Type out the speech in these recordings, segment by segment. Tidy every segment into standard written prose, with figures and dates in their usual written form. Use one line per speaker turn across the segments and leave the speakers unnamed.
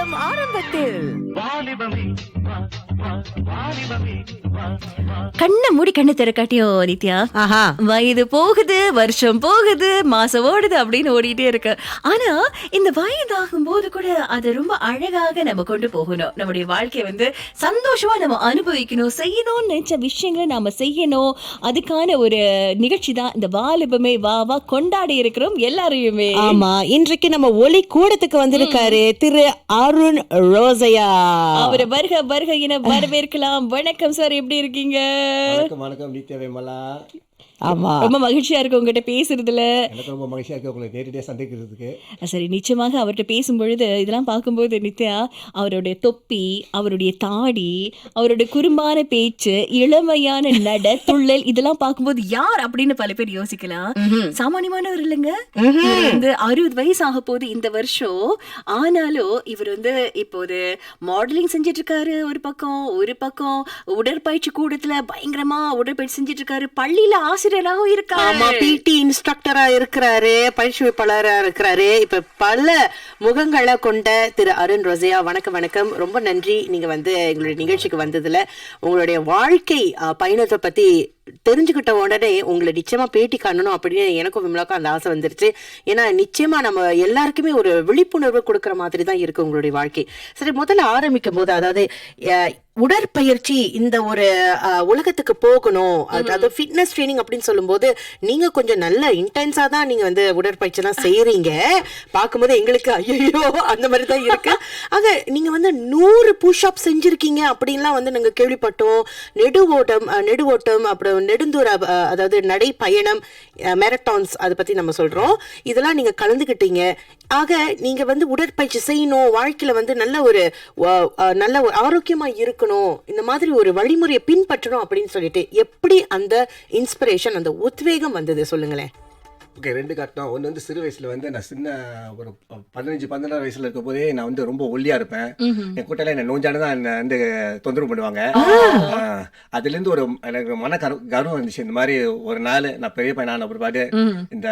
கொண்டாட்டம் ஆரம்பத்தில். கண்ணை மூடி கண்ணு திறக்காட்டியோ நித்யா, வயது போகுது, வருஷம் போகுது, மாசம் ஓடுது அப்படின்னு ஓடிட்டே இருக்கு. ஆனா இந்த வயதாகும் போது கூட அது ரொம்ப அழகாக நம்ம கொண்டு போகணும். நம்முடைய வாழ்க்கையை சந்தோஷமா நம்ம அனுபவிக்கணும், செய்யணும்னு நினைச்ச விஷயங்களை நாம செய்யணும். அதுக்கான ஒரு நிகழ்ச்சி தான் இந்த வாலிபமே வா வா, கொண்டாடி இருக்கிறோம் எல்லாரையுமே.
ஆமா, இன்றைக்கு நம்ம ஒலி கூடத்துக்கு வந்திருக்காரு திரு அருண் ரோசையா.
அவரை வருக வருக என வரவேற்கலாம். வணக்கம் சார், எப்படி இருக்கீங்க?
வணக்கம் நித்யா விமலா.
ஆமா,
ரொம்ப மகிழ்ச்சியா இருக்கு உங்ககிட்ட பேசுறதுல.
எனக்கு ரொம்ப மகிழ்ச்சியா இருக்கு உங்களை நேரடியாக சந்திக்கிறதுக்கு.
சரி, நிச்சயமாக அவர்கிட்ட பேசும்பொழுது இதெல்லாம் பார்க்கும்போது நித்யா, அவருடைய தொப்பி, அவருடைய தாடி, அவருடைய குறும்பான பேச்சு, இளமையான நட துள்ளல், இதெல்லாம் பார்க்கும்போது யார் அப்படின்னு பல பேர் யோசிக்கலாம். சாமானியமானவர் இல்லைங்க. 60 வயசு ஆக போகுது இந்த வருஷம். ஆனாலும் இவர் இப்போது மாடலிங் செஞ்சிட்டு இருக்காரு. ஒரு பக்கம் உடற்பயிற்சி கூடத்துல பயங்கரமா உடற்பயிற்சி செஞ்சிட்டு இருக்காரு. பள்ளியில ஆசிரியராகவும் இருக்காரு.
பிடி இன்ஸ்ட்ரக்டரா இருக்கிறாரு, பயிற்சியாளரா இருக்கிறாரு. இப்ப பல முகங்களை கொண்ட திரு அருண் ரோசையா, வணக்கம். வணக்கம், ரொம்ப நன்றி நீங்க எங்களுடைய நிகழ்ச்சிக்கு வந்ததுல. உங்களுடைய வாழ்க்கை பயணத்தை பத்தி தெரிஞ்சுக்கிட்ட உடனே உங்களை நிச்சயமா பேட்டி காணணும் அப்படின்னு எனக்கும் விமலாக்கும் அந்த ஆசை வந்துருச்சு. ஏன்னா நிச்சயமா நம்ம எல்லாருக்குமே ஒரு விழிப்புணர்வு கொடுக்கற மாதிரி தான் இருக்கு உங்களுடைய வாழ்க்கை. சரி, முதல்ல ஆரம்பிக்கும் போது, அதாவது உடற்பயிற்சி இந்த ஒரு உலகத்துக்கு போகணும், அதாவது ஃபிட்னஸ் ட்ரைனிங் அப்படின்னு சொல்லும் போது நீங்க கொஞ்சம் நல்ல இன்டென்ஸா தான் நீங்க உடற்பயிற்சி எல்லாம் செய்யறீங்க. பார்க்கும்போது எங்களுக்கு ஐயோ அந்த மாதிரி தான் இருக்கு. ஆக நீங்க 100 புஷ்அப் செஞ்சிருக்கீங்க அப்படின்லாம் நாங்க கேள்விப்பட்டோம். நெடுவோட்டம் அப்புறம் நெடுந்தூர, அதாவது நடை பயணம், மேரத்தான்ஸ், அதை பத்தி நம்ம சொல்றோம். இதெல்லாம் நீங்க கலந்துக்கிட்டீங்க. ஆக நீங்க உடற்பயிற்சி செய்யணும், வாழ்க்கையில நல்ல ஒரு ஆரோக்கியமா இருக்கணும், இந்த மாதிரி ஒரு வழிமுறையை பின்பற்றணும் அப்படின்னு சொல்லிட்டு எப்படி அந்த இன்ஸ்பிரேஷன், அந்த உத்வேகம் வந்தது சொல்லுங்களேன்.
ஓகே, 2 கட்டம். ஒன்று சிறு வயசுல நான் சின்ன ஒரு 15-16 வயசுல இருக்கும் போதே நான் ரொம்ப ஒல்லியா இருப்பேன். என் கூட்டால என்ன நோஞ்சானு தான் என்ன தொந்தரவு பண்ணுவாங்க. அதுல இருந்து எனக்கு மன கர்வம் இருந்துச்சு. இந்த மாதிரி ஒரு நாள் நான் பெரிய பையனான ஒரு பாடு இந்த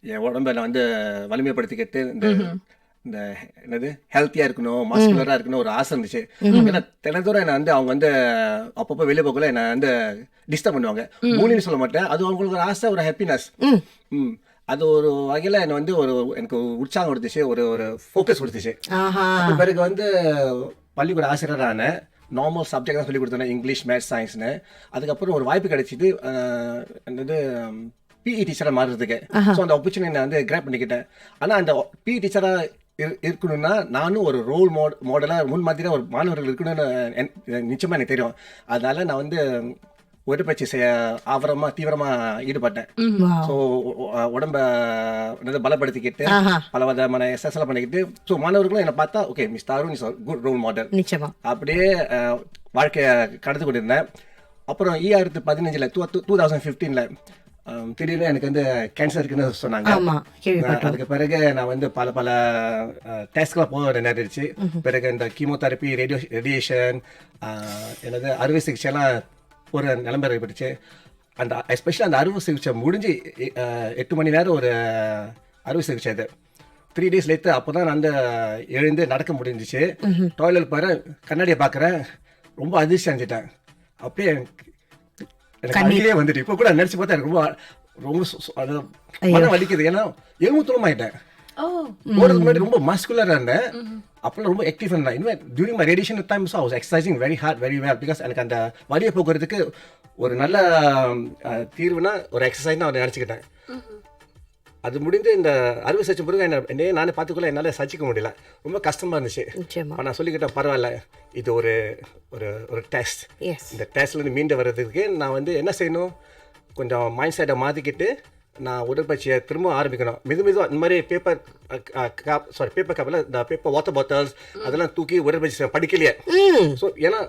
என் உடம்ப நான் வலிமைப்படுத்திக்கிட்டு இந்த என்னது ஹெல்த்தியா இருக்கணும், மாஸ்குலரா இருக்கணும் ஒரு ஆசை இருந்துச்சு. ஏன்னா தினத்தோட என்ன அவங்க அப்பப்போ வெளியே போகல என்ன டிஸ்டர்ப் பண்ணுவாங்க. மூலின்னு சொல்ல மாட்டேன், அது அவங்களுக்கு ஒரு ஆசை, ஒரு ஹாப்பினஸ். அது ஒரு வகையில என்ன எனக்கு உற்சாகம் கொடுத்துச்சு, ஒரு ஃபோக்கஸ் கொடுத்துச்சு. பிறகு பள்ளிக்கூட ஆசிரியரான நார்மல் சப்ஜெக்ட் தான் சொல்லி கொடுத்தேன், இங்கிலீஷ், மேத்ஸ், சயின்ஸ்னு. அதுக்கப்புறம் ஒரு வாய்ப்பு கிடைச்சிது என்னது பிஇ டீச்சராக மாறுறதுக்கு. ஸோ அந்த ஆப்பர்ச்சுனிட்டி நான் கிராப் பண்ணிக்கிட்டேன். ஆனால் அந்த பிஇ டீச்சராக இருக்கணும்னா நானும் ஒரு ரோல் மாடலாக முன்மாதிரியாக ஒரு மாணவர்கள் இருக்கணும்னு நிச்சயமாக எனக்கு தெரியும். அதனால நான் உடற்பயிற்சி செய்ய தீவிரமாக ஈடுபட்டேன். ஸோ உடம்ப பலப்படுத்திக்கிட்டு பல விதமான எக்ஸசைஸ் பண்ணிக்கிட்டு, ஸோ மாணவர்களும் என்னை பார்த்தா okay mister Arun is good role model, அப்படியே வாழ்க்கையை கடந்து கொண்டிருந்தேன். அப்புறம் 2015 திடீர்னு எனக்கு கேன்சர் இருக்குன்னு சொன்னாங்க. அதுக்கு பிறகு நான் பல டெஸ்ட்லாம் போக நேரிடுச்சு. பிறகு இந்த கீமோதெரப்பி, ரேடியேஷன், அறுவை சிகிச்சைலாம் ஒரு நிலைமை ஏற்பட்டுச்சு. எஸ்பெஷலி அந்த அறுவை சிகிச்சை முடிஞ்சு 8 மணி நேரம் ஒரு அறுவை சிகிச்சை. அது 3 days லேட்டு அப்போ தான் நான் எழுந்து நடக்க முடிஞ்சிச்சு. டாய்லெட் போகிறேன், கண்ணாடியை பார்க்குறேன், ரொம்ப அதிர்ச்சி அடைஞ்சிட்டேன். அப்படியே கண்ணிலே வந்துட்டு இப்போ கூட நினைச்சு பார்த்தா எனக்கு ரொம்ப மனம் வலிக்குது. ஏன்னா எலும்பு தூரமாயிட்டேன். போறதுக்கு முன்னாடி ரொம்ப மஸ்குலரா இருந்தேன், அப்பெல்லாம் ரொம்ப ஆக்டிவ் இருந்தேன். இனிமேல் during my radiation time I was exercising very hard very well. Because எனக்கு அந்த வலியை போக்குறதுக்கு ஒரு நல்ல தீர்வுனா ஒரு எக்ஸசைஸ் நான் நினச்சிக்கிட்டேன். அது முடிந்து இந்த அறுவை சிகிச்சை பிறகு என்னையே நானே பார்த்துக்கொள்ள என்னால் சச்சிக்க முடியல, ரொம்ப கஷ்டமாக இருந்துச்சு. நான் சொல்லிக்கிட்டேன், பரவாயில்ல, இது ஒரு ஒரு டெஸ்ட். இந்த டெஸ்ட்லேருந்து மீண்டு வர்றதுக்கு நான் என்ன செய்யணும், கொஞ்சம் மைண்ட் செட்டை மாற்றிக்கிட்டு நான் உடற்பயிற்சியை திரும்ப ஆரம்பிக்கணும். மெதுவாக இந்த மாதிரி பேப்பர் கப்பில் இந்த பேப்பர் வாட்டர் பாட்டில்ஸ் அதெல்லாம் தூக்கி உடற்பயிற்சி படிக்கலையே. ஸோ ஏன்னா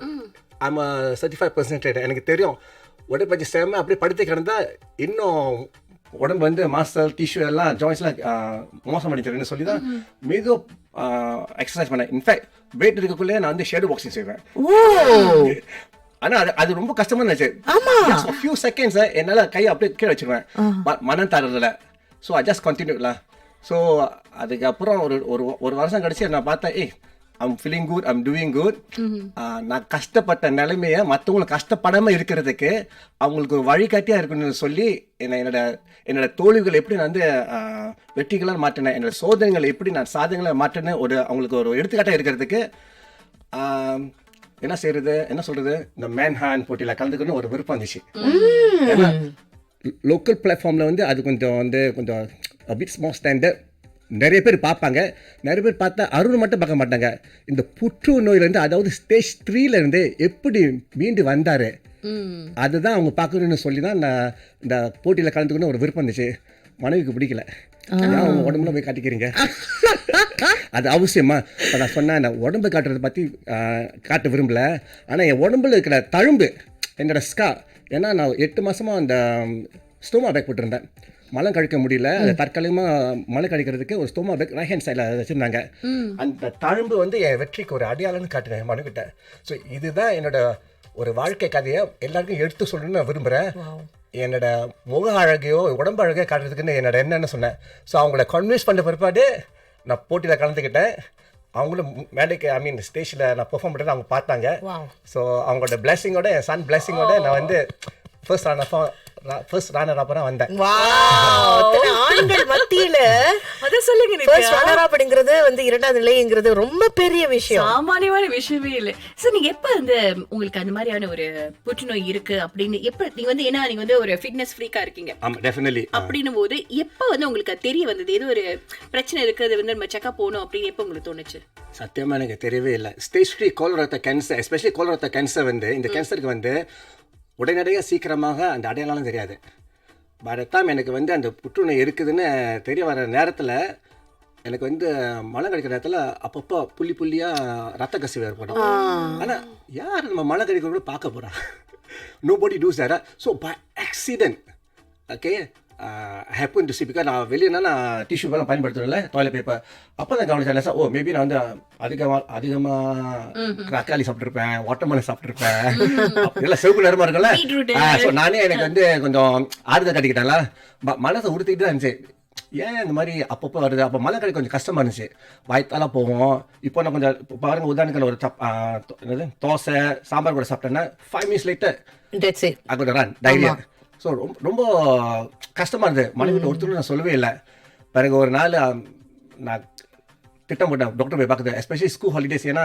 ஐம் 35% எனக்கு தெரியும் உடற்பயிற்சி செய்யாமல் அப்படியே படுத்து கிடந்தா இன்னும் உடம்பு மாசல் டிஷ்யூ எல்லாம் ஜாயின்ஸ்லாம் மோசம் பண்ணிக்கிறேன்னு சொல்லி தான் மெதுவாக எக்ஸசைஸ் பண்ணேன். இன்ஃபேக்ட் வெயிட் இருக்கக்குள்ளே நான் ஷேடோ பாக்ஸிங் செய்வேன். ஆனா அது ரொம்ப கஷ்டமா இருந்துச்சு. ஃபியூ செகண்ட்ஸ் என்னால கையை அப்படியே கீழே வச்சிருவேன், மனம் தரல. ஸோ ஐ ஜஸ்ட் கண்டினியூல. ஸோ அதுக்கப்புறம் ஒரு வருஷம் கழிச்சு நான் பார்த்தேன், I'm feeling good, I'm doing good. நான் கஷ்டப்பட்ட நிலைமையை மற்றவங்களுக்கு கஷ்டப்படாமல் இருக்கிறதுக்கு அவங்களுக்கு ஒரு வழிகாட்டியாக இருக்கணும்னு சொல்லி என்னோட தோல்விகளை எப்படி நான் வந்து வெற்றிகளாக மாற்றினேன், என்னோட சோதனைகளை எப்படி நான் சாதனைகளை மாற்றினேன், அவங்களுக்கு ஒரு எடுத்துக்காட்டாக இருக்கிறதுக்கு என்ன சொல்றது, இந்த மேன்ஹான் போட்டியில் கலந்துக்கணும் ஒரு விருப்பம் இருந்துச்சு. ஏன்னா லோக்கல் பிளாட்ஃபார்மில் வந்து அது கொஞ்சம் பிட் ஸ்மால் ஸ்டாண்டர்ட், நிறைய பேர் பார்ப்பாங்க. நிறைய பேர் பார்த்தா அருண் மட்டும் பார்க்க மாட்டாங்க, இந்த புற்றுநோயிலேருந்து, அதாவது ஸ்டேஜ் 3 எப்படி மீண்டு வந்தார், அதுதான் அவங்க பார்க்கணுன்னு சொல்லி தான் நான் இந்த போட்டியில் கலந்துக்கணும் ஒரு விருப்பம் இருந்துச்சு. மனைவிக்கு பிடிக்கல, ஏன் அவங்க உடம்புல போய் காட்டிக்கிறீங்க, அது அவசியமா? இப்போ நான் சொன்னேன், நான் உடம்பு காட்டுறதை பற்றி காட்ட விரும்பலை, ஆனால் என் உடம்புல இருக்கிற தழும்பு, என்னோட ஸ்கா, ஏன்னா நான் 8 மாதமாக அந்த ஸ்டோமா பேக் போட்டிருந்தேன், மலம் கழிக்க முடியல. அதை தற்காலிகமாக மலம் கழிக்கிறதுக்கு ஒரு ஸ்டோமா பேக் ரைட் ஹேண்ட் சைடில் வச்சுருந்தாங்க. அந்த தழும்பு வந்து என் வெற்றிக்கு ஒரு அடையாளம்னு காட்டினேன் மனுக்கிட்ட. ஸோ இதுதான் என்னோட ஒரு வாழ்க்கை கதையை எல்லாருக்கும் எடுத்து சொல்லணும்னு நான் விரும்புகிறேன். என்னோட முக அழகையோ உடம்பு அழகையோ காட்டுறதுக்குன்னு என்னோட என்னன்னு சொன்னேன். ஸோ அவங்கள கன்வின்ஸ் பண்ண பிற்பாடு நான் போட்டியில் கலந்துக்கிட்டேன். அவங்களும் மேடைக்கு ஸ்டேஜில் நான் பெர்ஃபார்ம் பண்ணுறது அவங்க பார்த்தாங்க. ஸோ அவங்களோட பிளெஸிங்கோட, என் சன் பிளெஸிங்கோட நான் வந்து ஃபர்ஸ்ட் ரன்னர் அப்பா வந்தேன்.
ஆண்கள் மத்தியில
அத சொல்லுங்க,
ஃபர்ஸ்ட் ரன்னர் அப் அப்படிங்கிறது வந்து 2வது நிலைங்கிறது ரொம்ப பெரிய விஷயம்,
சாமானியமான விஷயமே இல்லை. சார் நீங்க எப்ப உங்களுக்கு அந்த மாதிரியான ஒரு புற்றுநோய் இருக்கு அப்படின்னு எப்ப நீங்க வந்து, ஏன்னா நீங்க வந்து ஒரு ஃபிட்னஸ் ஃப்ரீக்கா இருக்கீங்க,
டெஃபினெட்லி
அப்படின்னும் போது எப்ப வந்து உங்களுக்கு அது தெரிய வந்தது, ஏதோ ஒரு பிரச்சனை இருக்கு, அது வந்து நம்ம செக்அப் போகணும் அப்படின்னு எப்ப உங்களுக்கு தோணுச்சு?
சத்தியமா எனக்கு தெரியவே இல்லை. ஸ்டேஜ் 3 கோலரத்த கேன்சர், எஸ்பெஷலி கோலரத்த கேன்சர் வந்து, இந்த கேன்சருக்கு வந்து உடனடியாக சீக்கிரமாக அந்த அடையாளம் தெரியாது. பட் டைம் எனக்கு வந்து அந்த புற்றுநோய் இருக்குதுன்னு தெரிய வர நேரத்தில், எனக்கு வந்து மலம் கழிக்கிற நேரத்தில் அப்பப்போ புள்ளியாக ரத்த கசிவு ஏற்படும். ஆனால் யார் நம்ம மலம் கழிக்கிறோட பார்க்க போகிறா? Nobody does that. So by accident okay happen to see, because நான் வெளியே நான் டிஷ்யூ பேலாம் பயன்படுத்துறேன்ல, டாய்லெட் பேப்பர். அப்போ தான் கவனிச்சேன், சார் மேபி நான் வந்து அதிகமாக தக்காளி சாப்பிட்ருப்பேன், வாட்டர்மெலன் சாப்பிட்ருப்பேன், இதெல்லாம் சிவப்பு நேரமாக இருக்குல்ல. ஸோ நானே எனக்கு வந்து கொஞ்சம் ஆறுதல் கட்டிக்கிட்டேன்ல, மனசை உறுத்திக்கிட்டு தான் இருந்துச்சு. ஏன் இந்த மாதிரி அப்பப்போ வருது? அப்போ மழை கடைக்கு கொஞ்சம் கஷ்டமாக இருந்துச்சு, வாய்த்தாலாம் போவோம். இப்போ நான் கொஞ்சம் பாருங்க, உதாரணத்தில் ஒரு தோசை சாம்பார் கூட சாப்பிட்டேன்னா 5 minutes later I got to run diarrhea. So ரொம்ப கஷ்டமாக இருந்தது. மனைவியில் ஒருத்தரும் நான் சொல்லவே இல்லை. பிறகு ஒரு நாள் நான் திட்டம் போட்டேன் டாக்டர் போய் பார்க்குறது, எஸ்பெஷலி ஸ்கூல் ஹாலிடேஸ். ஏன்னா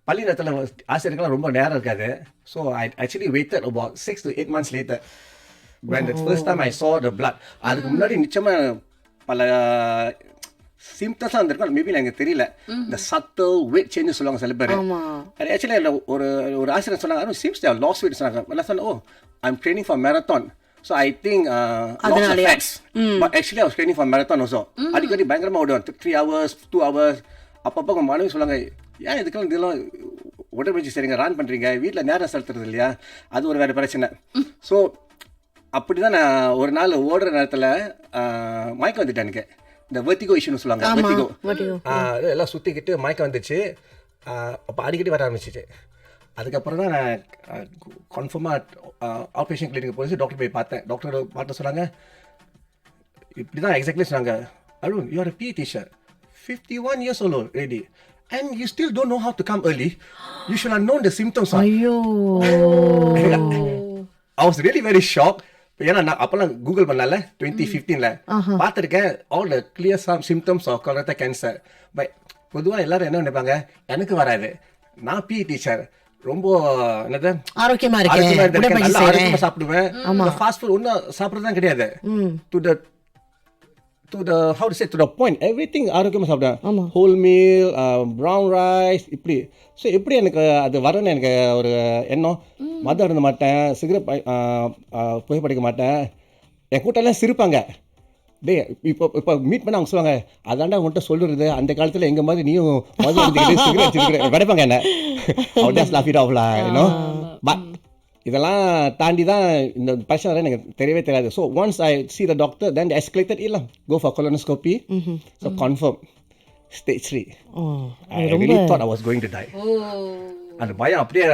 பள்ளி நேரத்தில் ஆசிரியர்கள்லாம் ரொம்ப நேரம் இருக்காது. So I actually waited about 6 to 8 months later when the first time I saw the blood. அதுக்கு முன்னாடி நிச்சயமாக பல சிம்டம்ஸாக இருந்திருக்கும், மேபி எனக்கு தெரியல. இந்த சட்டல் வெயிட் சேஞ்ச் சொல்லுவாங்க சில பேர். அது ஆக்சுவலி ஒரு ஆசிரியர் சொன்னாங்க, சிம்ஸ் தே லாஸ் வெயிட் சொன்னாங்க. நான் சொன்னேன், I'm training for marathon. So I think lots of fats. But actually I was training for marathon also. அடிக்கடி பயங்கரமாக ஓடுவேன், 3 hours 2 hours. அப்பப்போ உங்கள் மனைவி சொல்லுவாங்க, ஏன் இதெல்லாம் உடற்பயிற்சி சரிங்க ரன் பண்ணுறீங்க, வீட்டில் நேரம் செலுத்துறது இல்லையா? அது ஒரு வேறு பிரச்சனை. ஸோ அப்படி தான் நான் ஒரு நாள் ஓடுற நேரத்தில் மயக்கம் வந்துட்டேன். எனக்கு இந்த வெர்டிகோ இஷ்யூன்னு சொல்லுவாங்க, வெர்டிகோ எல்லாம் சுற்றிக்கிட்டு மயக்கம் வந்துச்சு. அப்போ அடிக்கடி வர ஆரம்பிச்சிச்சு. அதுக்கப்புறம் தான் நான் கன்ஃபார்மாக அவுட் பேஷண்ட் கிளினிக் போய் டாக்டர் போய் பார்த்தேன். டாக்டர் பார்த்து சொன்னாங்க, இப்படி தான் எக்ஸாக்ட்லி சொன்னாங்க, Arun, you are a PE teacher, 51 years old already, and you still don't know how to come early. You should have known the symptoms.
ஐயோ,
I was really very shocked. ஏன்னா நான் அப்போல்லாம் கூகுள் பண்ணல 2015 பார்த்துருக்கேன் all the clear symptoms of colorectal cancer. But பொதுவாக எல்லாரும் என்ன நினைப்பாங்க, எனக்கு வராது, நான் PE டீச்சர், ரொம்ப என்னது
ஆரோக்கியமா
நல்லா ஆரோக்கியமா சாப்பிடுவேன், ஃபாஸ்ட் ஃபுட் ஒன்றும் சாப்பிட்றது தான் கிடையாது. to the point everything ஆரோக்கியமாக சாப்பிடுவேன், ஹோல் மீல், ப்ரௌன் ரைஸ், இப்படி. ஸோ எப்படி எனக்கு அது வரணும்னு எனக்கு ஒரு எண்ணம். மதம் இருந்த மாட்டேன், சிகரெட் புகைப்படிக்க மாட்டேன். என் கூட்டெல்லாம் சிரிப்பாங்க, இப்போ மீட் பண்ண அவங்க சொல்லுவாங்க, அதாண்டா உங்கள்கிட்ட சொல்லுறது, அந்த காலத்தில் எங்கள் மாதிரி நீயும் மது எடுத்துக்கிட்டு சிகரெட் வச்சுக்கிட்டு கிடைப்பாங்க என்ன. பட் இதெல்லாம் தாண்டி தான் இந்த பிரச்சனை எனக்கு தெரியவே தெரியாது. So once I see the doctor then escalated, இல்லை go for colonoscopy. So confirm stage 3. I really thought I was going to die. அந்த பயம் அப்படியே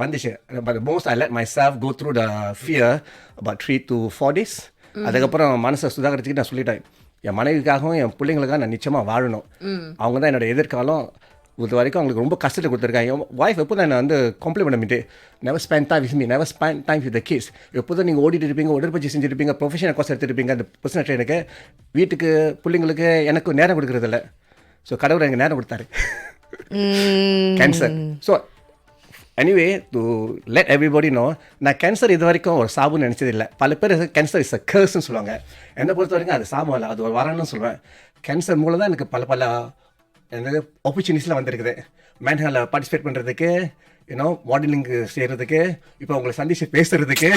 வந்துச்சு. But most I let myself go through the fear about 3 to 4 days. அதுக்கப்புறம் மனசை சுதாகரிச்சுக்கிட்டு நான் சொல்லிட்டேன், என் மனைவிக்காகவும் என் பிள்ளைங்களுக்காக நான் நிச்சயமாக வாழணும். அவங்க தான் என்னோட எதிர்காலம். இது வரைக்கும் அவங்களுக்கு ரொம்ப கஷ்டத்தை கொடுத்துருக்காங்க. என் ஒய்ஃப் எப்போதும் என்னை வந்து காம்ப்ளிமெண்ட் பண்ணிட்டு, never spend time with me, never spend time with the kids. எப்போதும் நீங்கள் ஓடிட்டு இருப்பீங்க, உடற்பயிற்சி செஞ்சுருப்பீங்க, ப்ரொஃபஷனல் கோர்ஸ் எடுத்துருப்பீங்க. அந்த பர்சனல் ட்ரெயினுக்கு வீட்டுக்கு பிள்ளைங்களுக்கு எனக்கு நேரம் கொடுக்குறதில்ல. ஸோ கடவுள் எனக்கு நேரம் கொடுத்தாரு. Cancer. So anyway to let everybody no, நான் கேன்சர் இது வரைக்கும் ஒரு சாபுன்னு நினச்சதில்லை. பல பேர் கேன்சர் இஸ் அ கர்ஸ்ன்னு சொல்லுவாங்க. என்னை பொறுத்த வரைக்கும் அது சாபம் இல்லை, அது ஒரு வரணும்னு சொல்லுவேன். கேன்சர் மூலம் தான் எனக்கு பல எனக்கு ஆப்பர்ச்சுனிட்டிஸ்லாம் வந்திருக்குது. மேன்ஹாலில் பார்ட்டிசிபேட் பண்ணுறதுக்கு, மாடலிங்கு செய்கிறதுக்கு, இப்போ உங்களை சந்திச்சு பேசுறதுக்கு.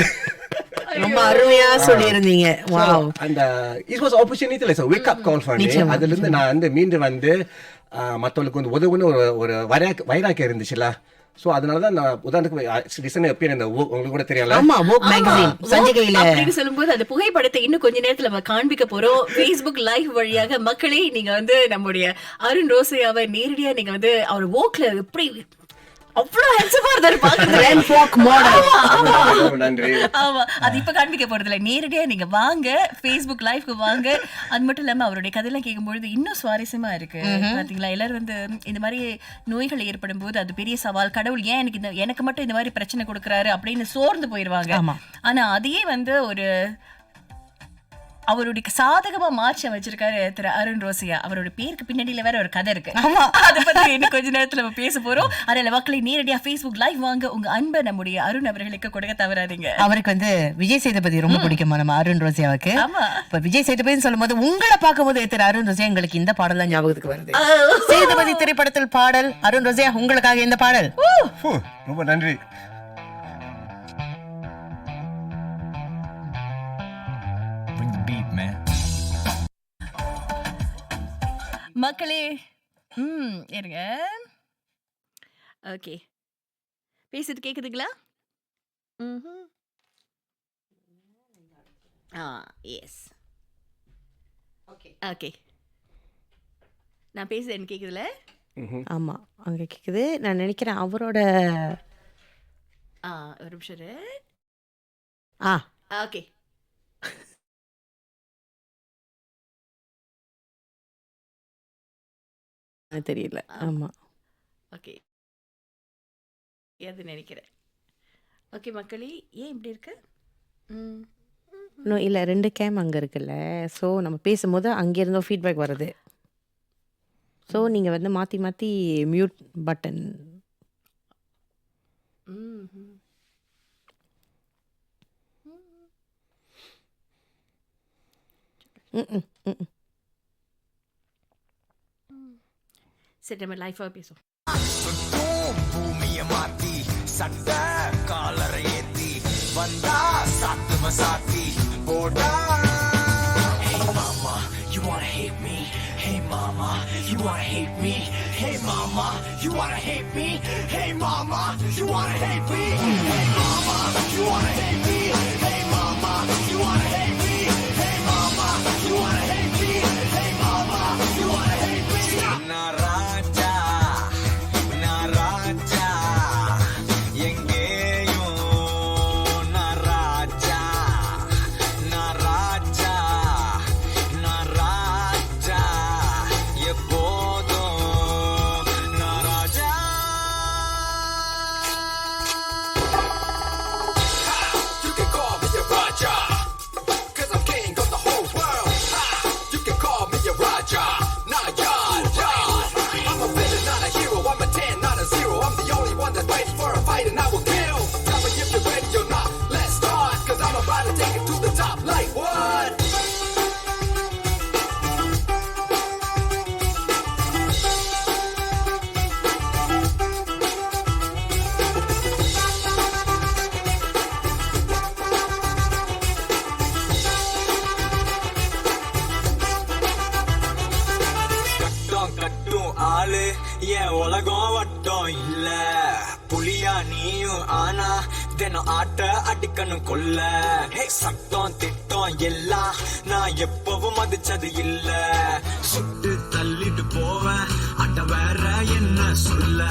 ரொம்ப அருமையா சொல்லியிருந்தீங்க.
அந்த it was opportunity, like wake up call பண்ணி அதுலேருந்து நான் வந்து மீண்டும் வந்து மற்றவங்களுக்கு வந்து உதவுன்னு ஒரு வைராக்கியம் இருந்துச்சுல்ல. ஸோ அதனால தான் நான் உதாரணத்துக்கு ரீசெண்டாக எப்பயும் இந்த உங்களுக்கு கூட தெரியல,
அப்படின்னு சொல்லும்போது அந்த புகைப்படத்தை இன்னும் கொஞ்ச நேரத்துல நம்ம காண்பிக்க போறோம் Facebook லைவ் வழியாக. மக்களே, நீங்க வந்து நம்முடைய அருண் ரோசையாவை நேரடியா நீங்க வந்து அவர் வோக்ல எப்படி அவ்வளவு ஹெல்ப்ஃபுல்லா இருந்தாரு பாக்குறது.
நன்றி.
ஆமா, அது இப்ப காண்பிக்க போறது இல்ல, நேரடியா நீங்க வாங்க, Facebook லைவ்க்கு வாங்க. அது மட்டும் இல்லாம அவருடைய கதையெல்லாம் கேட்கும்பொழுது இன்னும் சுவாரஸ்யமா இருக்கு. பாத்தீங்களா, எல்லாரும் வந்து இந்த மாதிரி நோய்கள் ஏற்படும் போது அது பெரிய சவால். கடவுள் ஏன் எனக்கு மட்டும் இந்த மாதிரி பிரச்சனை கொடுக்குறாரு அப்படின்னு சோர்ந்து போயிருவாங்க. ஆனா அதையே வந்து ஒரு அவருடைய சாதகமா மாற்ற வச்சிருக்காரு திரு அருண் ரோசையா. அவரோட பேருக்கு பின்னணியில வேற ஒரு கதை இருக்கு. அதை பத்தி இன்னும் கொஞ்ச நேரத்துல நம்ம பேச போறோம். அதனால மக்களை நேரடியா Facebook லைவ் வாங்க, உங்க அன்பை நம்முடைய அருண் அவர்களுக்கு கொடுக்க தவறாதீங்க.
அவருக்கு வந்து விஜய் சேதுபதி ரொம்ப பிடிக்குமா நம்ம அருண் ரோசையாவுக்கு. இப்ப விஜய் சேதுபதி சொல்லும் போது உங்களை பார்க்கும்போது திரு அருண் ரோசையா எங்களுக்கு இந்த பாடல் தான் ஞாபகத்துக்கு வருது. சேதுபதி திரைப்படத்தில் பாடல். அருண் ரோசையா, உங்களுக்காக இந்த பாடல்.
ரொம்ப நன்றி.
மக்களே, இருங்க. ஓகே, பேசுறது கேக்குதுங்களா? எஸ். ஓகே, நான் பேசுறது எனக்கு கேக்குதுல?
ஆமா, அங்க கேக்குது. நான் நினைக்கிறேன் அவரோட
ஒரு நிமிஷம். ஓகே,
தெரியல. ஆமா,
ஓகே, அது நினைக்கிறேன். ஓகே மக்களே, ஏன் இப்படி இருக்கு?
இன்னும் இல்ல, 2 கேம் அங்க இருக்குல்ல. ஸோ நம்ம பேசும்போது அங்கிருந்தோ ஃபீட்பேக் வருது. ஸோ நீங்க வந்து மாத்தி மாத்தி மியூட் பட்டன்.
சரி, நம்ம லைஃபா பேசுவோம்.
பூமிய மாத்தி சட்ட காலரை ஏத்தி வந்தா சாத்துவ சாத்தி போடா. Hey mama, you wanna hate me? Hey mama, you wanna hate me? Hey mama, you wanna hate me? Hey mama, you wanna hate me? Hey mama, you wanna hate me? Hey mama, you wanna hate me? Hey mama, you wanna hate me? Hey mama, you wanna hate me? Naraja, Naraja, எங்கேயோ நராஜா, நராஜா, நராஜா, எப்போதும் நராஜா. You can call me a Raja, 'cause I'm king of the whole world. You can call me a Raja, not Yard. I'm a villain, not a hero. I'm a 10, not a 0. I'm the only one that's ready for a fight, and I will kill. Tell me if you're ready or not. Let's start, 'cause I'm about to take it to the top. Like what? கட்டம் கட்டும் ஆளு என் உலகம் வட்டம் இல்ல. புலியா நீயும் ஆனா தினம் ஆட்ட அடிக்கணும் கொல்ல. சட்டம் திட்டம் எல்லாம் நான் எப்பவும் மதிச்சது இல்ல. சுட்டு தள்ளிட்டு போவேன் அட்ட வேற என்ன சொல்ல.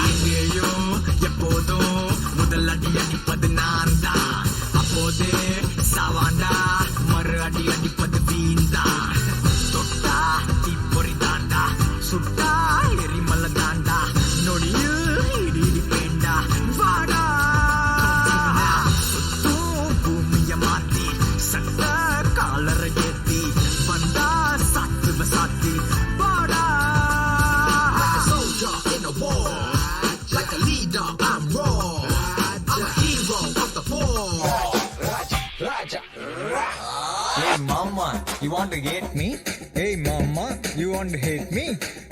எங்கேயும் எப்போதும் முதல் அடி அடிப்பது நான் தான். அப்போதே சாவாண்டா, மறு அடி அடிப்பது வீண்தான். சுட்டா எரிமலை தாண்டா நொடியில் இடி பேண்டா வாடா சுத்தும் பூமிய மாத்தி சட்ட காலரை ஏத்தி வந்தா சாத்து சாத்தி வாடா like a soldier in a war like a leader I'm raw I'm a hero of the force Raja
Hey mama, you want to hate me? Hey mama, you want to hate me?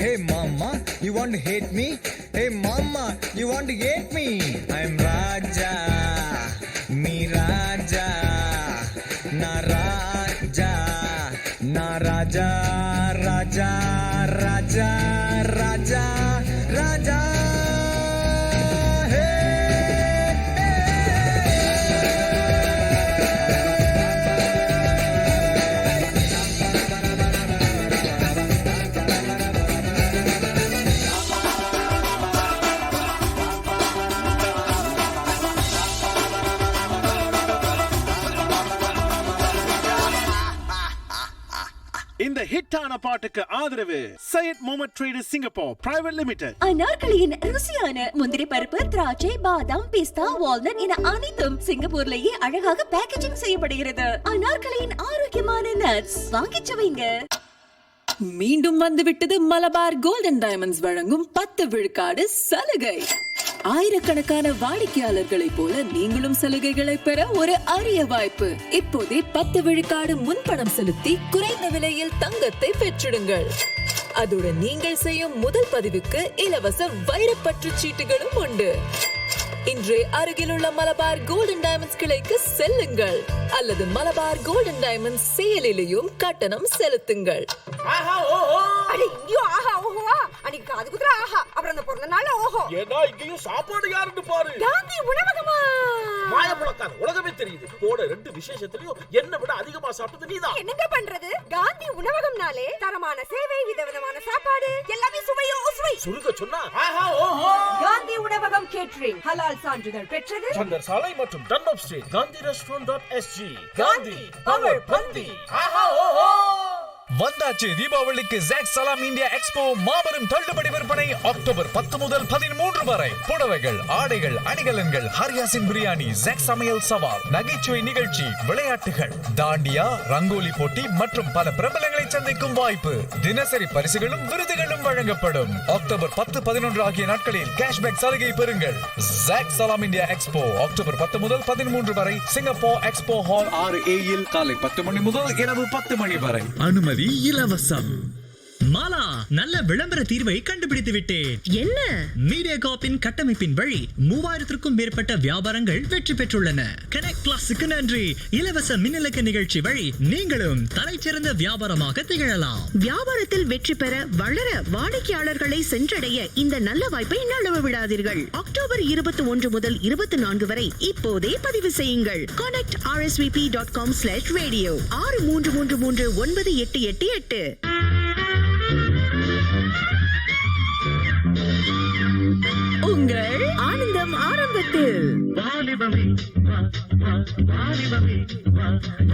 Hey mama, you want to hate me? Hey mama, you want to hate me? I'm Raja, me Raja, na Raja, na Raja, Raja, Raja, Raja, Raja.
இந்த ஹிட்டான பாட்டுக்கு ஆதரவு Syed Mohammed traders Singapore private limited.
அனார்களியின் ருசியான முந்திரி பருப்பு, திராட்சை, பாதாம், பிஸ்தா, வால்நட் என அனைத்தும் சிங்கப்பூர்லேயே அழகாக பேக்கேஜிங் செய்யப்படுகிறது. அனார்களியின் ஆரோக்கியமான நட்ஸ் வாங்கிச் சுவைங்க.
மீண்டும் வந்துவிட்டது மலபார் கோல்டன் டைமண்ட்ஸ் வழங்கும் 10 விழுக்காடு சலுகை. ஆயிரக்கணக்கான வாடிக்கையாளர்களைப் போல நீங்களும் சலுகைகளை பெற ஒரு அரிய வாய்ப்பு. இப்போதே 10 விழுக்காடு முன்பணம் செலுத்தி குறைந்த விலையில் தங்கத்தை பெற்றிடுங்கள். அதுடன் நீங்கள் செய்யும் முதல் பதிவுக்கு இலவச வைரப்பற்று சீட்டுகளும் உண்டு. இன்றே அருகிலுள்ள மலபார் கோல்டன் டைமண்ட்ஸ் கிளைக்கு செல்லுங்கள் அல்லது மலபார் கோல்டன் டைமண்ட்ஸ் செயலிலேயும் கட்டணம் செலுத்துங்கள்.
சாப்பாடு யாருன்னு பாரு.
காந்தி உணவகமா?
மாயப்பழக்கார உலகமே தெரியுது. போட 2 விசேஷத்துலயும் என்ன விட அதிகமா சாப்பிட்டது நீதான்.
என்னங்க பண்றது? காந்தி உணவகம்னாலே தரமான சேவை, விதவிதமான சாப்பாடு, எல்லாமே சுவையோ சுவை.
சுருங்க சொன்னா
காந்தி உணவகம் கேட்டரிங் ஹலால் சான்றிதழ் பெற்றது.
சந்தர் சாலை மற்றும் Dunlop street gandhirestaurant.sg.
Gandhi power பந்தி.
வந்தாச்சு தீபாவளிக்கு ஜாக் சலாம் இந்தியா எக்ஸ்போ மாபெரும் தள்ளுபடி விற்பனை அக்டோபர் 10 முதல் 13 வரை. புடவைகள், ஆடைகள், அணிகலன்கள், ஹரியாசின் பிரியாணி, ஜாக் சமையல் சவால், நகைச்சுவை நிகழ்ச்சி, விளையாட்டுகள், தாண்டியா, ரங்கோலி போட்டி மற்றும் பல பிரபலங்களை சந்திக்கும் வாய்ப்பு. தினசரி பரிசுகளும் விருதுகளும் வழங்கப்படும். அக்டோபர் 10, 11 ஆகிய நாட்களில் கேஷ்பேக் சலுகை பெறுங்கள். ஜாக் சலாம் இந்தியா எக்ஸ்போ அக்டோபர் 10 முதல் 13 வரை சிங்கப்பூர் எக்ஸ்போ ஹால் 6A காலை 10 மணி முதல் இரவு 10 மணி வரை. அனுமதி இலவசம்.
மாலா, நல்ல விளம்பர தீர்வை கண்டுபிடித்து விட்டேன். என்ன? மீடியாகார்ப்பின் கட்டமைப்பின் வழி 3000க்கும் மேற்பட்ட வியாபாரங்கள் வெற்றி பெற்றுள்ளன. கனெக்ட் பிளஸ்க்கு நன்றி. இலவச மின்னலக்க நிகழ்ச்சி வழி நீங்களும் தலைச்சிறந்த வியாபாரமாக திகழலாம்.
வியாபாரத்தில் வெற்றி பெற, வளர, வாடிக்கையாளர்களை சென்றடைய இந்த நல்ல வாய்ப்பை நழுவ விடாதீர்கள். அக்டோபர் 21 முதல் 24 வரை இப்போதே பதிவு செய்யுங்கள். connectrsvp.com/radio 63339888.
உங்கள் ஆனந்தம் ஆரம்பத்தில்.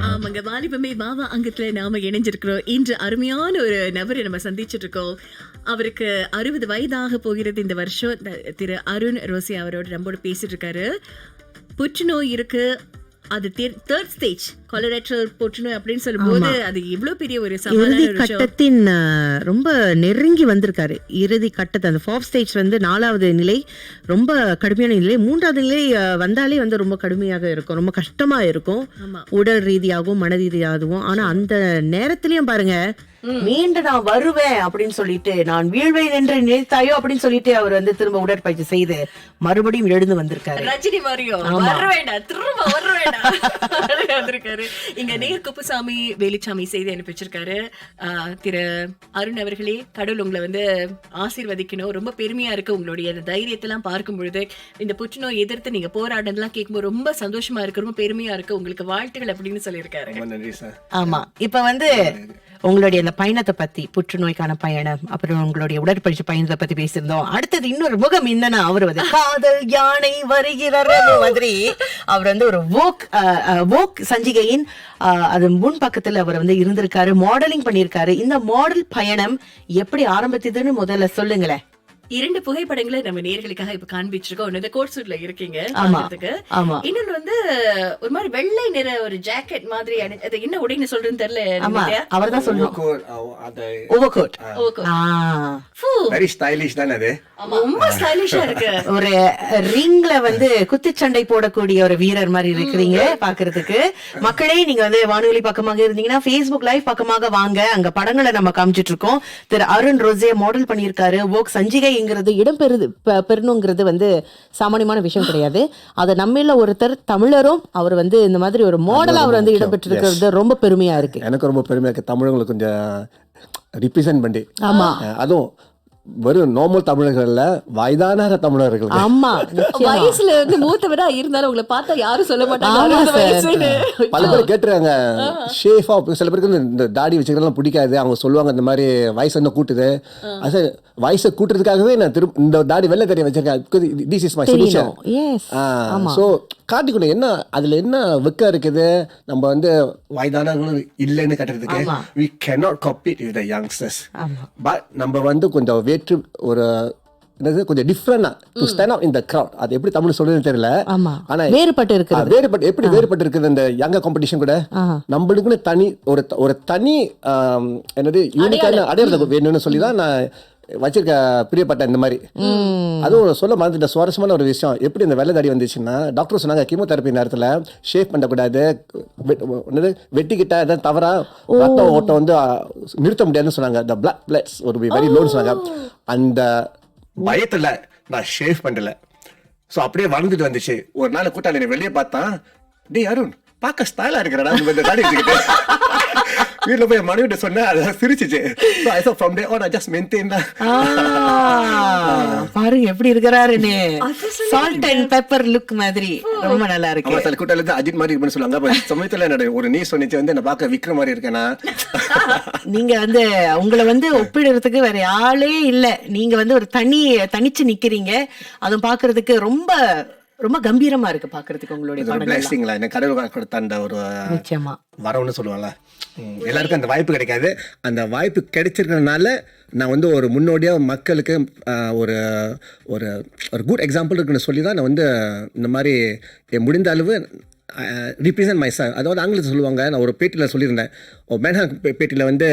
ஆமாங்க, வாலிபமே வாவா அங்கத்துல நாம இணைஞ்சிருக்கிறோம். இன்று அருமையான ஒரு நபரை நம்ம சந்திச்சிட்டு இருக்கோம். அவருக்கு 60 வயதாக போகிறது இந்த வருஷம். திரு அருண் ரோசி அவரோட நம்மோட பேசிட்டு இருக்காரு. புற்றுநோய் இருக்கு, அது 3rd ஸ்டேஜ் கொலரெக்டல் புற்றுநோய் அப்படின்னு சொல்லும்போது அது எவ்வளவு பெரிய ஒரு
இறுதி கட்டத்தின் ரொம்ப நெருங்கி வந்திருக்காரு. இறுதி கட்டத்தை அந்த 4th ஸ்டேஜ் வந்து 4வது நிலை ரொம்ப கடுமையான நிலை. 3வது நிலை வந்தாலே வந்து ரொம்ப கடுமையாக இருக்கும், ரொம்ப கஷ்டமா இருக்கும், உடல் ரீதியாகவும் மன ரீதியாகவும். ஆனா அந்த நேரத்திலயும் பாருங்க, மீண்டும் நான் வருவேன் அப்படின்னு சொல்லிட்டு, நான் வீழ்வேன் என்று நினைத்தாயோ அப்படின்னு சொல்லிட்டு அவர் வந்து திரும்ப உடற்பயிற்சி செய்து மறுபடியும் எழுந்து வந்திருக்காரு.
ரஜினி மாரியோ திரும்ப வந்திருக்காரு. இங்க நேர் குப்புசாமி வேலுச்சாமி செய்தி அனுப்பிச்சிருக்காரு. திரு அருண் அவர்களே, கடவுள் உங்களை வந்து ஆசீர்வதிக்கணும். ரொம்ப பெருமையா இருக்கு உங்களுடைய தைரியத்தெல்லாம் பார்க்கும் பொழுது. இந்த புற்றுநோய் எதிர்த்து நீங்க போராடலாம் கேட்கும்போது ரொம்ப சந்தோஷமா இருக்கு, ரொம்ப பெருமையா இருக்கு. உங்களுக்கு வாழ்த்துக்கள் அப்படின்னு சொல்லியிருக்காரு.
ஆமா, இப்ப வந்து உங்களுடைய அந்த பயணத்தை பத்தி, புற்றுநோய்க்கான பயணம், அப்புறம் உங்களுடைய உடற்பயிற்சி பயணத்தை பத்தி பேசியிருந்தோம். அடுத்தது இன்னொரு முகம் என்னன்னா, அவர் வந்து காதல் யானை வருகிறார் மாதிரி அவர் வந்து ஒரு வோக் சஞ்சிகையின் அது முன் பக்கத்துல அவர் வந்து இருந்திருக்காரு, மாடலிங் பண்ணியிருக்காரு. இந்த மாடல் பயணம் எப்படி ஆரம்பித்ததுன்னு முதல்ல சொல்லுங்களேன்.
2 புகைப்படங்களை நம்ம நேயர்களுக்காக இப்ப காண்பிச்சிருக்கோம். ஒன்னு கோட் சூட்ல இருக்கீங்க
ஆமா.
பாக்கிறதுக்கு.
ஆமா.
இன்னொன்னு வந்து ஒரு மாதிரி வெள்ளை நிற ஒரு ஜாக்கெட் மாதிரி அது என்ன உடைன்னு சொல்றேன்னு தெரியல.
ஆமா, அவர்தான் சொல்லணும். ஓவர்கோட்.
வெரி ஸ்டைலிஷ் தானே அது.
ரொம்ப ஸ்டைலிஷா இருக்கு.
ஒரு ரிங்ல வந்து குத்துச்சண்டை போடக்கூடிய ஒரு வீரர் மாதிரி இருக்கிறீங்க பாக்குறதுக்கு. மக்களே, நீங்க வந்து வானொலி பக்கமாக இருந்தீங்கன்னா Facebook லைவ் பக்கமாக வாங்க. அங்க படங்களை நம்ம காமிச்சிட்டு இருக்கோம். திரு அருண் ரோசே மாடல் பண்ணியிருக்காரு. வோக் சஞ்சிகைங்கிறது இடம் பெறணுங்கிறது வந்து சாமானியமான விஷயம் கிடையாது. அது நம்மள ஒருத்தர் தமிழரும் அவர் வந்து இந்த மாதிரி ஒரு மாடலா அவர் வந்து இடம் பெற்றிருக்கிறது ரொம்ப பெருமையா இருக்கு.
எனக்கு ரொம்ப பெருமையா இருக்கு. தமிழர்களுக்கு கொஞ்சம் ரிப்ரசென்ட் பண்ணி.
ஆமா,
அதுவும் வெறும் நார்மல் தமிழர்கள்ல வயதான தமிழர்கள்.
ஆமா,
வயசுல வந்து மூத்தவரா இருந்தாலும் உங்களை பார்த்தா யாரும் சொல்ல மாட்டாங்க.
பல பேர் கேட்டுறாங்க, ஷேஃபா. சில பேருக்கு இந்த தாடி வச்சுக்கிறதெல்லாம் பிடிக்காது. அவங்க சொல்லுவாங்க இந்த மாதிரி வயசு என்ன கூட்டுது. அது வயசை கூட்டுறதுக்காகவே நான் இந்த தாடி வெள்ளை தாடி வச்சிருக்கேன். This is my solution. So காட்டிக்கணும் என்ன அதுல என்ன வெக்க இருக்குது. நம்ம வந்து வயதானவங்களும் இல்லைன்னு கட்டுறதுக்கு we cannot compete with the youngsters. But நம்ம வந்து கொஞ்சம் வேற்று ஒரு கொஞ்சம் டிஃப்ரெண்டா to stand out in the crowd. அது எப்படி தமிழ் சொல்றதுன்னு தெரியல.
ஆனா வேறுபட்டு இருக்குது.
வேறுபட்டு இருக்குது இந்த யங்கர் காம்படிஷன் கூட. நம்மளுக்குன்னு தனி ஒரு தனி யூனிக்கான அடையாளம் வேணும்னு சொல்லி தான் நான் வச்சிருக்க பிரியப்பட்ட இந்த மாதிரி. அதுவும் சொல்ல மாதிரி சுவாரஸ்யமான ஒரு விஷயம். எப்படி இந்த வெள்ளை தாடி வந்துச்சுன்னா, டாக்டர் சொன்னாங்க கீமோதெரப்பி நேரத்தில் ஷேவ் பண்ணக்கூடாது, வெட்டிக்கிட்டா ஏதாவது தவறா ரத்த ஓட்டம் வந்து நிறுத்த முடியாதுன்னு சொன்னாங்க. த பிளட் பிளட்ஸ் ஒரு வெரி லோன்னு சொன்னாங்க. அந்த பயத்துல நான் ஷேவ் பண்ணல. ஸோ அப்படியே வளர்ந்துட்டு வந்துச்சு. ஒரு நாள் கூட்டாளி வெளியே பார்த்தா, டேய் அருண் பார்க்க ஸ்டைலா இருக்கிறடா இந்த தாடி வச்சுக்கிட்டு. வீட்டுல போய் மனைவிட்ட சொன்னா அதான் சிரிச்சிச்சு.
பாருங்க எப்படி இருக்கிறாருன்னு. சால்ட் அண்ட் பெப்பர் லுக் மாதிரி ரொம்ப நல்லா இருக்கு.
சில கூட்டாளி அஜித் மாதிரி இருக்குன்னு சொல்லுவாங்க. சமயத்துல என்னோட ஒரு நீ சொன்னிச்சு வந்து என்ன பார்க்க விக்ரம் மாதிரி இருக்கேனா.
நீங்க வந்து உங்களை வந்து ஒப்பிடுறதுக்கு வேற ஆளே இல்ல. நீங்க வந்து ஒரு தனிச்சு நிக்கிறீங்க. அதுவும் பாக்குறதுக்கு ரொம்ப ரொம்ப கம்பீரமா இருக்கு பாக்குறதுக்கு. உங்களுடைய
படங்களா என்ன கடவுள் கொடுத்த அந்த ஒரு
நிச்சயமா
வரவுன்னு சொல்லுவாங்கல்ல. எல்லாருக்கும் அந்த வாய்ப்பு கிடைக்காது. அந்த வாய்ப்பு கிடைச்சிருக்கிறதுனால நான் வந்து ஒரு முன்னோடியா மக்களுக்கு ஒரு ஒரு ஒரு குட் எக்ஸாம்பிள் இருக்குன்னு சொல்லி தான் நான் வந்து இந்த மாதிரி முடிந்த அளவு represent myself. அதாவது ஆங்கிலத்தில் சொல்லுவாங்க. நான் ஒரு பேட்டியில் சொல்லியிருந்தேன். மேன்ஹாங் பேட்டியில் வந்து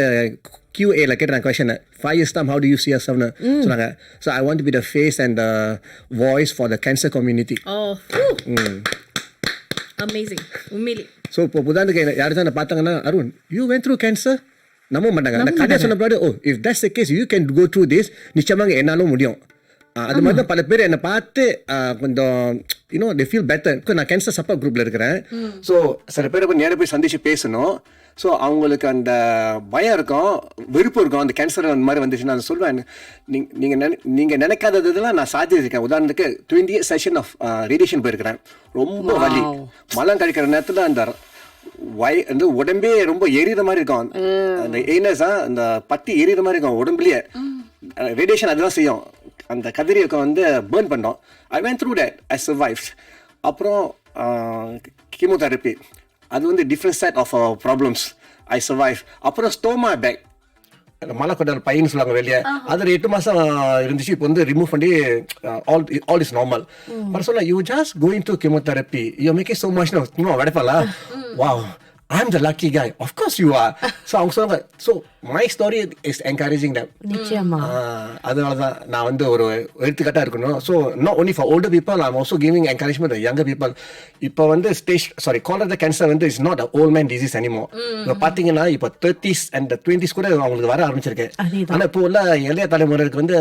QAல கேட்டேன் question, 5 years time how do you see yourself சொன்னாங்க. So I want to be the face and the voice for the cancer community.
Amazing. உண்மையிலே.
ஸோ இப்போ உதாரணத்துக்கு யாரும் தான் பார்த்தாங்கன்னா, Arun you went through cancer, நம்ப மாட்டாங்க. அந்த கதையை சொன்ன பின்னாடி, oh if that's the case you can go through this, நிச்சயமாக என்னாலும் முடியும். அது மாதிரி தான் பல பேர் என்னை பார்த்து கொஞ்சம் they feel better. நான் கேன்சர் சப்போர்ட் குரூப்ல இருக்கிறேன். ஸோ சில பேரை போய் நேராக போய் சந்திச்சு பேசணும். ஸோ அவங்களுக்கு அந்த பயம் இருக்கும், வெறுப்பு இருக்கும். அந்த கேன்சர் அந்த மாதிரி வந்துச்சுன்னா நான் சொல்லுவேன், நீங்கள் நினைக்காததெல்லாம் நான் சாதிச்சிருக்கேன். உதாரணத்துக்கு 28 செஷன் ஆஃப் ரேடியேஷன் போயிருக்கிறேன். ரொம்ப வலி, மலம் கழிக்கிற நேரத்தில் அந்த உடம்பே ரொம்ப எரியுற மாதிரி இருக்கும். அந்த எய்னஸா அந்த பத்தி எரியுற மாதிரி இருக்கும் உடம்புலயே. ரேடியேஷன் அதுதான் செய்யும். அந்த கதிரியக்க வந்து பேர்ன் பண்ணோம். I went through that, I survived. அப்புறம் கீமோதெரப்பி, அது வந்து different set of problems, I survive. அப்புறம் ஸ்டோமா பேக், மலைக்கொண்டார் பையன்னு சொல்லுவாங்க வெளியே, அதில் 8 மாதம் இருந்துச்சு. இப்போ வந்து ரிமூவ் பண்ணி ஆல் இஸ் நார்மல். அப்புறம் சொல்ல, you just going to chemotherapy, you make it so much. வெடப்பலா, wow, I'm the lucky guy. Of course you are. So அவங்க சொல்லுவாங்க. So my story is encouraging them.
நிச்சயமா.
அதனால தான் நான் வந்து ஒரு எடுத்துக்காட்டா இருக்கணும். So not only for older people, I'm also giving encouragement to younger people. இப்போ வந்து colorectal cancer வந்து is not an old man disease anymore. இப்போ பார்த்தீங்கன்னா இப்போ 30s and 20s கூட அவங்களுக்கு வர ஆரம்பிச்சிருக்கு. ஆனால் இப்போ உள்ள இளைய தலைமுறைக்கு வந்து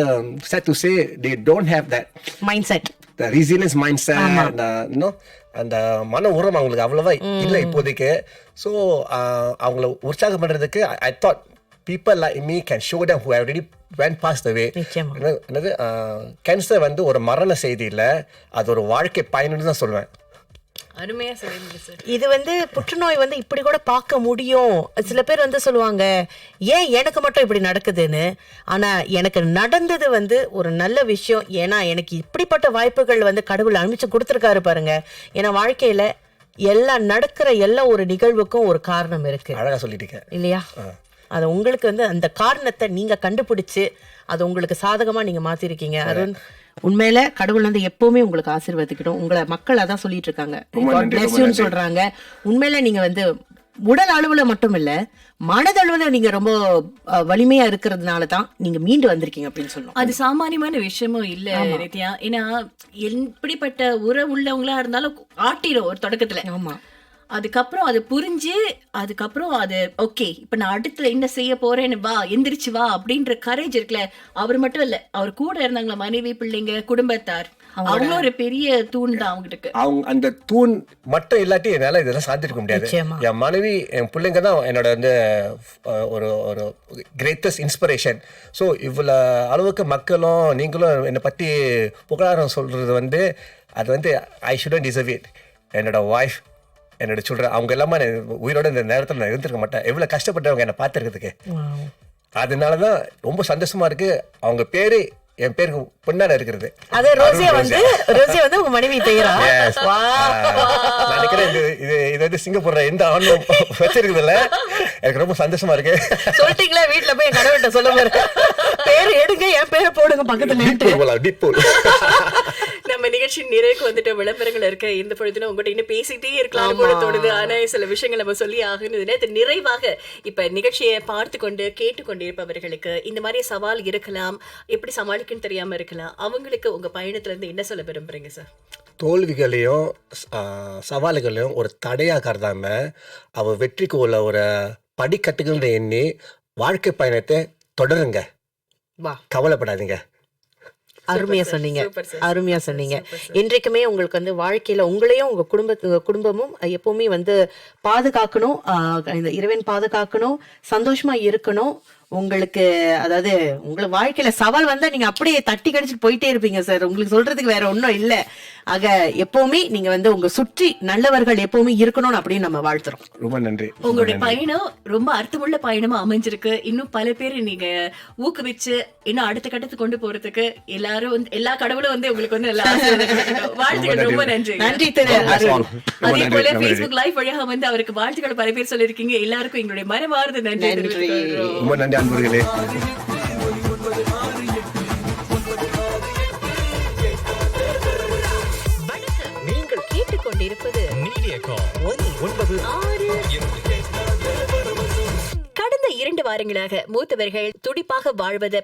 sad to say they don't have that
mindset,
the resilience mindset, அந்த மன உரம் அவங்களுக்கு அவ்வளவா இல்லை இப்போதைக்கு. ஸோ அவங்கள உற்சாகம் பண்ணுறதுக்கு I thought people like me can show them who already went past away. என்னது கேன்சர் வந்து ஒரு மரண செய்தி இல்லை, அது ஒரு வாழ்க்கை பயனுன்னு தான் சொல்லுவேன்.
அருமையா சொல்லிருந்தீங்க சார்.
இது வந்து புற்றுநோய் வந்து இப்படி கூட பார்க்க முடியும். சில பேர் வந்து சொல்லுவாங்க ஏன் எனக்கு மட்டும் இப்படி நடக்குதுன்னு. ஆனா எனக்கு நடந்தது வந்து ஒரு நல்ல விஷயம். ஏன்னா எனக்கு இப்படிப்பட்ட வாய்ப்புகள் வந்து கடவுள் அனுப்பிச்சு கொடுத்துருக்காரு பாருங்க. ஏன்னா வாழ்க்கையில நடக்கிற எல்லா ஒரு நிகழ்வுக்கும் ஒரு காரணம் இருக்கு.
அழகா சொல்லிட்டீங்க
இல்லையா? அது உங்களுக்கு வந்து அந்த காரணத்தை நீங்க கண்டுபிடிச்சு அது உங்களுக்கு சாதகமா நீங்க மாத்திருக்கீங்க. அருண், உண்மையில கடவுள் வந்து எப்பவுமே உங்களுக்கு ஆசீர்வதிக்கணும். உங்களை மக்கள் அதான் சொல்லிட்டு இருக்காங்க, God bless you ன்னு சொல்றாங்க. உண்மையில நீங்க வந்து உடல் அளவுல மட்டும் இல்ல, மனதளவுல நீங்க ரொம்ப வலிமையா இருக்கிறதுனால தான் நீங்க மீண்டு வந்திருக்கீங்க அப்படின்னு சொல்லணும்.
அது சாமானியமான விஷயமும் இல்ல நித்யா. ஏன்னா எப்படிப்பட்ட உள்ளவங்களா இருந்தாலும் ஆட்டிடும் ஒரு தொடக்கத்துல.
ஆமா.
அதுக்கப்புறம் அது புரிஞ்சு அதுக்கப்புறம் அது ஓகே இப்ப நான் அடுத்துல என்ன செய்ய போறேன்னு வா எந்திரிச்சு வா அப்படின்ற கரேஜ் இருக்குல்ல. அவர் மட்டும் இல்ல, அவர் கூட இருந்தாங்களா மனைவி, பிள்ளைங்க, குடும்பத்தார், அவங்களும் ஒரு பெரிய தூண் தான் அவங்களுக்கு.
அவங்க அந்த தூண் மட்டும் இல்லாட்டி என்னால இதெல்லாம் சாதிச்சிருக்க முடியாது. என் மனைவி, என் பிள்ளைங்க தான் என்னோட வந்து ஒரு ஒரு கிரேட்டஸ்ட் இன்ஸ்பிரேஷன். ஸோ இவ்வளோ அளவுக்கு மக்களும் நீங்களும் என்னை பற்றி புகழாரம் சொல்றது வந்து அது வந்து ஐ ஷுடன்ட் டிசர்வ் இட். என்னோட ஒய்ஃப், என்னோட சில்ட்ரன், அவங்க எல்லாமே உயிரோட இந்த நேரத்தில் நான் இருந்திருக்க மாட்டேன். எவ்வளோ கஷ்டப்பட்டவங்க என்னை பார்த்துருக்கிறதுக்கு. அதனாலதான் ரொம்ப சந்தோஷமா இருக்கு. அவங்க பேரு என் பேருக்கு பொண்ணாட இருக்கிறது.
அது ரோசியா வந்து உங்க மனைவி பெயரா?
நினைக்கிறேன் இது வந்து சிங்கப்பூர்ல எந்த ஆணும் வச்சிருக்குதுல்ல. எனக்கு ரொம்ப சந்தோஷமா இருக்கு.
சொல்லிட்டீங்களா? வீட்டுல போய் என் கடவுள்கிட்ட சொல்ல போறேன், பேரு எடுங்க, என் பேரை போடுங்க பக்கத்துல.
நம்ம நிகழ்ச்சி நிறைவுக்கு வந்துட்டு விளம்பரங்கள் இருக்க இந்த பொழுதுனா உங்கள்கிட்ட இன்னும் பேசிட்டே இருக்கலாம் போல தோணுது. ஆனா சில விஷயங்கள் நம்ம சொல்லி ஆகுன்னு நிறைவாக இப்ப நிகழ்ச்சியை பார்த்து கொண்டு கேட்டுக்கொண்டு இருப்பவர்களுக்கு இந்த மாதிரி சவால் இருக்கலாம், எப்படி சமாளிக்கன்னு தெரியாம இருக்கலாம், அவங்களுக்கு உங்க பயணத்துல இருந்து என்ன சொல்ல விரும்புறீங்க சார்?
தோல்விகளையும் சவால்களையும் ஒரு தடையா கருதாம அவ வெற்றிக்கு உள்ள ஒரு படிக்கட்டுகள் எண்ணி வாழ்க்கை பயணத்தை தொடருங்க. கவலைப்படாதீங்க.
அருமையா சொன்னீங்க, அருமையா சொன்னீங்க. இன்றைக்குமே உங்களுக்கு வந்து வாழ்க்கையில உங்களையும் உங்க குடும்பமும் எப்பவுமே வந்து பாதுகாக்கணும், இந்த இறைவன் பாதுகாக்கணும், சந்தோஷமா இருக்கணும். உங்களுக்கு அதாவது உங்களை வாழ்க்கையில சவால் வந்தா நீங்க அப்படியே தட்டி கடிச்சிட்டு போயிட்டே இருப்பீங்க சார். உங்களுக்கு சொல்றதுக்கு வேற ஒன்றும் இல்ல. ஆக எப்பவுமே நீங்க வந்து உங்க சுற்றி நல்லவர்கள் எப்பவுமே இருக்கணும்னு அப்படின்னு நம்ம வாழ்த்துறோம்.
ரொம்ப நன்றி.
உங்களுடைய பயணம் ரொம்ப அர்த்தமுள்ள பயணமா அமைஞ்சிருக்கு. இன்னும் பல பேர் நீங்க ஊக்குவிச்சு இன்னும் அடுத்த கட்டத்துக்கு கொண்டு போறதுக்கு எல்லாரும் வந்து எல்லா கடவுளும் வந்து உங்களுக்கு வந்து வாழ்த்துக்கள். ரொம்ப நன்றி.
நன்றி திரு அருண்.
அதே போல Facebook லைவ் வழியாக வந்து அவருக்கு வாழ்த்துக்கள் பல பேர் சொல்லிருக்கீங்க. எல்லாருக்கும் எங்களுடைய மனமார்ந்த நன்றி தெரிவித்துக்
ரொம்ப நன்றி அன்பர்களே.
நீங்கள் கேட்டுக்கொண்டிருப்பது கடந்த 2 வாரங்களாக மூத்தவர்கள் துடிப்பாக வாழ்வதை